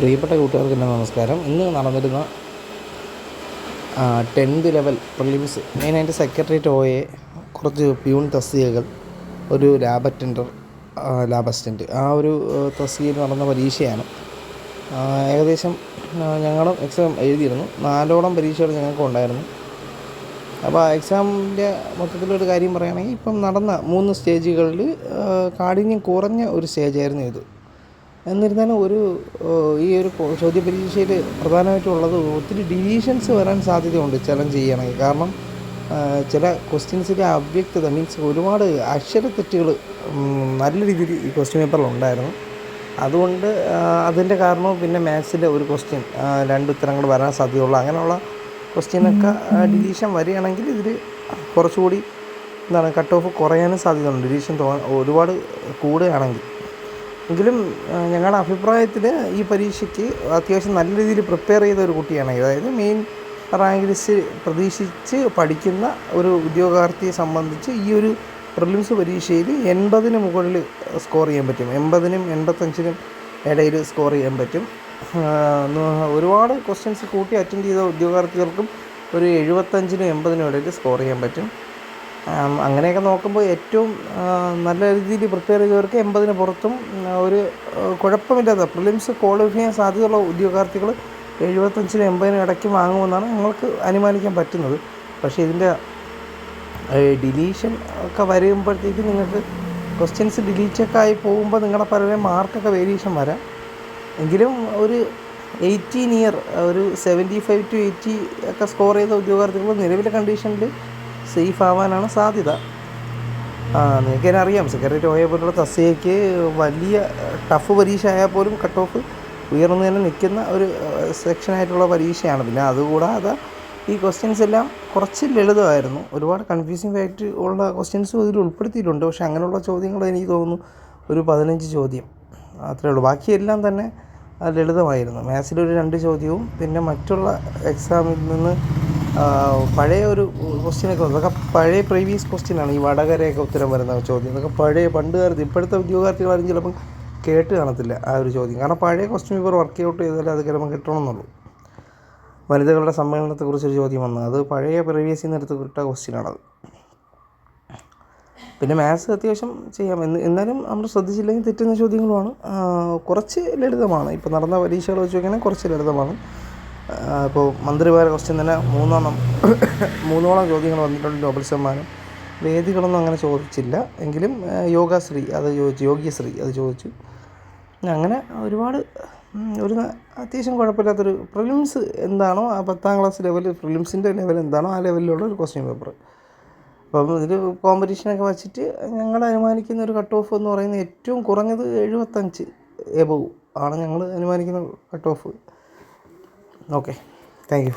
പ്രിയപ്പെട്ട കൂട്ടുകാർക്ക് എൻ്റെ നമസ്കാരം. ഇന്ന് നടന്നിരുന്ന 10th ലെവൽ പ്രിലിംസ് മെയിനായിട്ട് സെക്രട്ടേറിയറ്റ് OA, കുറച്ച് പ്യൂൺ തസ്തികകൾ, ഒരു ലാബ് അറ്റൻഡർ, ലാബ് അസിസ്റ്റൻറ്റ്, ആ ഒരു തസ്തികയിൽ നടന്ന പരീക്ഷയാണ്. ഏകദേശം ഞങ്ങളും എക്സാം എഴുതിയിരുന്നു. 4ഓളം പരീക്ഷകൾ ഞങ്ങൾക്ക് ഉണ്ടായിരുന്നു. അപ്പോൾ ആ എക്സാമിൻ്റെ മൊത്തത്തിലൊരു കാര്യം പറയുകയാണെങ്കിൽ, ഇപ്പം നടന്ന 3 സ്റ്റേജുകളിൽ കാഠിന്യം കുറഞ്ഞ ഒരു സ്റ്റേജായിരുന്നു ഇത്. എന്നിരുന്നാലും ഈ ഒരു ചോദ്യപരീക്ഷയിൽ പ്രധാനമായിട്ടുള്ളത് ഒത്തിരി ഡിലീഷൻസ് വരാൻ സാധ്യതയുണ്ട് ചലഞ്ച് ചെയ്യണമെങ്കിൽ. കാരണം ചില ക്വസ്റ്റ്യൻസിലെ അവ്യക്തത, മീൻസ് ഒരുപാട് അക്ഷരത്തെറ്റുകൾ നല്ല രീതിയിൽ ഈ ക്വസ്റ്റ്യൻ പേപ്പറിൽ ഉണ്ടായിരുന്നു. അതുകൊണ്ട് അതിൻ്റെ കാരണവും പിന്നെ മാത്സിലെ ഒരു ക്വസ്റ്റ്യൻ 2 ഉത്തരങ്ങൾ വരാൻ സാധ്യതയുള്ളൂ. അങ്ങനെയുള്ള ക്വസ്റ്റ്യനൊക്കെ ഡിലീഷൻ വരികയാണെങ്കിൽ ഇതിൽ കുറച്ചുകൂടി കട്ട് ഓഫ് കുറയാനും സാധ്യതയുണ്ട്, ഡിലീഷൻ ഒരുപാട് കൂടുകയാണെങ്കിൽ. എങ്കിലും ഞങ്ങളുടെ അഭിപ്രായത്തിൽ ഈ പരീക്ഷയ്ക്ക് അത്യാവശ്യം നല്ല രീതിയിൽ പ്രിപ്പയർ ചെയ്ത ഒരു കുട്ടിയാണ്. അതായത് മെയിൻ റാങ്ക് ലിസ്റ്റ് പ്രതീക്ഷിച്ച് പഠിക്കുന്ന ഒരു ഉദ്യോഗാർത്ഥിയെ സംബന്ധിച്ച് ഈ ഒരു പ്രിലിംസ് പരീക്ഷയിൽ 80-ന് മുകളിൽ സ്കോർ ചെയ്യാൻ പറ്റും. 80-നും 85-നും ഇടയിൽ സ്കോർ ചെയ്യാൻ പറ്റും. ഒരുപാട് ക്വസ്റ്റ്യൻസ് കൂട്ടി അറ്റൻഡ് ചെയ്ത ഉദ്യോഗാർത്ഥികൾക്കും ഒരു 75-നും 80-നും ഇടയിൽ സ്കോർ ചെയ്യാൻ പറ്റും. അങ്ങനെയൊക്കെ നോക്കുമ്പോൾ ഏറ്റവും നല്ല രീതിയിൽ പ്രിപ്പയർ ചെയ്തവർക്ക് 80-ന് പുറത്തും ഒരു കുഴപ്പമില്ലാത്ത പ്രിലിംസ് ക്വാളിഫൈ ചെയ്യാൻ സാധ്യതയുള്ള ഉദ്യോഗാർത്ഥികൾ 75-നും 80-നും ഇടയ്ക്ക് വാങ്ങുമെന്നാണ് ഞങ്ങൾക്ക് അനുമാനിക്കാൻ പറ്റുന്നത്. പക്ഷേ ഇതിൻ്റെ ഡിലീഷൻ ഒക്കെ വരുമ്പോഴത്തേക്ക് നിങ്ങൾക്ക് ക്വസ്റ്റ്യൻസ് ഡിലീറ്റൊക്കെ ആയി പോകുമ്പോൾ നിങ്ങളുടെ പലരുടെയും മാർക്കൊക്കെ വേരിയേഷൻ വരാം. എങ്കിലും ഒരു 18 ഇയർ, ഒരു 75 to 80 ഒക്കെ സ്കോർ ചെയ്ത ഉദ്യോഗാർത്ഥികൾ നിലവിലെ കണ്ടീഷനിൽ സേഫ് ആവാനാണ് സാധ്യത. നിങ്ങൾക്ക് തന്നെ അറിയാം, സെക്രട്ടേറിയറ്റ് OA പോലുള്ള തസ്തികയ്ക്ക് വലിയ ടഫ് പരീക്ഷ ആയാൽ പോലും കട്ട് ഓഫ് ഉയർന്നു തന്നെ നിൽക്കുന്ന ഒരു സെക്ഷനായിട്ടുള്ള പരീക്ഷയാണ്. പിന്നെ അതുകൂടാതെ ഈ ക്വസ്റ്റ്യൻസ് എല്ലാം കുറച്ച് ലളിതമായിരുന്നു. ഒരുപാട് കൺഫ്യൂസിങ് ഫാക്റ്റ് ഉള്ള ക്വസ്റ്റ്യൻസും ഇതിൽ ഉൾപ്പെടുത്തിയിട്ടുണ്ട്. പക്ഷേ അങ്ങനെയുള്ള ചോദ്യങ്ങൾ എനിക്ക് തോന്നുന്നു ഒരു 15 ചോദ്യം അത്രേ ഉള്ളൂ. ബാക്കിയെല്ലാം തന്നെ ലളിതമായിരുന്നു. മാത്സിലൊരു 2 ചോദ്യവും പിന്നെ മറ്റുള്ള എക്സാമിൽ നിന്ന് പഴയ ഒരു ക്വസ്റ്റ്യനൊക്കെ വന്നു. അതൊക്കെ പഴയ പ്രീവിയസ് ക്വസ്റ്റ്യനാണ്. ഈ വടകരയൊക്കെ ഉത്തരം വരുന്ന ചോദ്യം, അതൊക്കെ പഴയ പണ്ട് കാലത്ത്. ഇപ്പോഴത്തെ ഉദ്യോഗാർത്ഥികളാരും ചിലപ്പം കേട്ട് കാണത്തില്ല ആ ഒരു ചോദ്യം. കാരണം പഴയ ക്വസ്റ്റ്യൻ പേപ്പർ വർക്കൗട്ട് ചെയ്താലേ അത് ചിലപ്പം കിട്ടണമെന്നുള്ളൂ. വനിതകളുടെ സമ്മേളനത്തെക്കുറിച്ചൊരു ചോദ്യം വന്നു, അത് പഴയ പ്രീവിയസിൽ നിന്ന് എടുത്ത് കിട്ട ക്വസ്റ്റ്യനാണത്. പിന്നെ മാത്സ് അത്യാവശ്യം ചെയ്യാം. എന്നാലും നമ്മൾ ശ്രദ്ധിച്ചില്ലെങ്കിൽ തെറ്റുന്ന ചോദ്യങ്ങളുമാണ്. കുറച്ച് ലളിതമാണ്. ഇപ്പോൾ നടന്ന പരീക്ഷകൾ വെച്ച് നോക്കുകയാണെങ്കിൽ കുറച്ച് ലളിതമാണ്. ഇപ്പോൾ മന്ത്രിമാരെ ക്വസ്റ്റ്യൻ തന്നെ 3ഓളം ചോദ്യങ്ങൾ വന്നിട്ടുണ്ട്. നോബൽ സമ്മാനം വേദികളൊന്നും അങ്ങനെ ചോദിച്ചില്ല. എങ്കിലും യോഗശ്രീ അത് ചോദിച്ചു. അങ്ങനെ ഒരുപാട് അത്യാവശ്യം കുഴപ്പമില്ലാത്തൊരു പ്രിലിംസ് എന്താണോ ആ 10ാം ക്ലാസ് ലെവൽ, പ്രിലിംസിൻ്റെ ലെവൽ എന്താണോ ആ ലെവലിലുള്ള ഒരു ക്വസ്റ്റ്യൻ പേപ്പർ. അപ്പം ഇതിൽ കോമ്പറ്റീഷനൊക്കെ വച്ചിട്ട് ഞങ്ങൾ അനുമാനിക്കുന്ന ഒരു കട്ട് ഓഫ് എന്ന് പറയുന്നത് ഏറ്റവും കുറഞ്ഞത് 75 എബവ് ആണ് ഞങ്ങൾ അനുമാനിക്കുന്ന cut off. Okay, thank U.